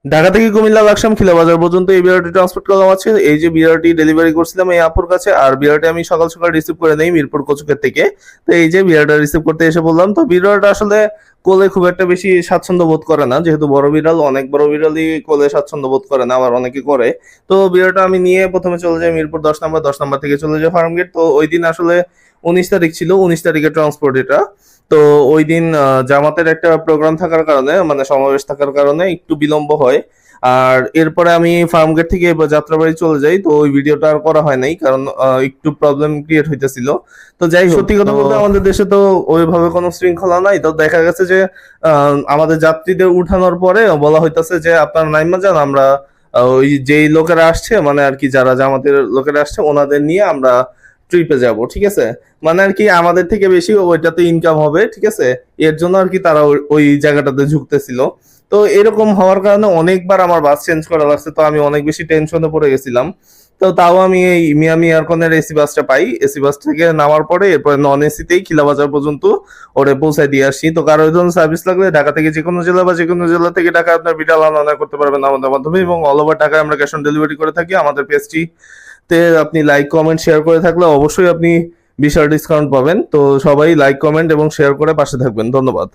ঢাকা থেকে কুমিল্লা লাকসাম খিলাবাজার পর্যন্ত এই বিড়ালটি ট্রান্সপোর্ট করলাম আছে। এই যে বিড়ালটি ডেলিভারি করছিলাম এই আপুর কাছে, আর বিড়ালটি আমি সকাল সকাল রিসিভ করে নেই মিরপুর কচুকের থেকে। তো এই যে বিড়ালটা রিসিভ করতে এসে বললাম, তো বিড়ালটা আসলে কোলে খুব একটা বেশি স্বাচ্ছন্দ্য বোধ করে না, যেহেতু বড় বিড়াল, অনেক বড় বিড়ালই কোলে স্বাচ্ছন্দ্য বোধ করে না, আবার অনেকে করে। তো বিড়ালটা আমি নিয়ে প্রথমে চলে যাই মিরপুর 10 নম্বর, 10 নম্বর থেকে চলে যাই ফার্ম গেট। তো ওই দিন আসলে 19 তারিখ ছিল, 19 তারিখে ট্রান্সপোর্ট এটা। তো ওই দিন জামাতের একটা প্রোগ্রাম থাকার কারণে, মানে সমাবেশ থাকার কারণে একটু বিলম্ব হয়। আর এরপরে আমি ফার্ম গেট থেকে এবার যাত্রাবাড়ি চলে যাই। তো ওই ভিডিওটা আর করা হয় নাই, কারণ একটু প্রবলেম ক্রিয়েট হইতেছিল। তো যাই হোক, সত্যি কথা বলতে আমাদের দেশে তো ওইভাবে কোনো শৃঙ্খলা নাই। তো দেখা গেছে যে আমাদের যাত্রীদের উঠানোর পরে বলা হইতাছে যে আপনারা নাইমা যান, আমরা ওই যেই লোকেরা আসছে, মানে আর কি যারা জামাতের লোকেরা আসছে ওনাদের নিয়ে আমরা ট্রিপে যাব, ঠিক আছে। মানে আর কি আমাদের থেকে বেশি ওইটাতে ইনকাম হবে, ঠিক আছে। এর জন্য আর কি তারা ওই জায়গাটাতে ঝুঁকতেছিল। তো এরকম হওয়ার কারণে অনেকবার আমার বাস চেঞ্জ করা লাগছে। তো আমি অনেক বেশি টেনশনে পড়ে গেছিলাম। তো তাও আমি এই মিয়ামি এয়ারকনের এসি বাসটা পাই। এসি বাস থেকে নামার পরে এরপরে নন এসিতেই খিলাবাজার পর্যন্ত ওরে পৌঁছায় দিয়ে আসি। তো কারো এই ধরনের সার্ভিস লাগলে ঢাকা থেকে যে কোনো জেলা বা যে কোনো জেলা থেকে ঢাকা আপনার বিড়াল আনা করতে পারবেন আমাদের মাধ্যমে, এবং অল ওভার ঢাকায় আমরা ক্যাশ অন ডেলিভারি করে থাকি। আমাদের পেজটি তে আপনি লাইক কমেন্ট শেয়ার করে থাকলে অবশ্যই আপনি বিশাল ডিসকাউন্ট পাবেন। তো সবাই লাইক কমেন্ট এবং শেয়ার করে পাশে থাকবেন। ধন্যবাদ।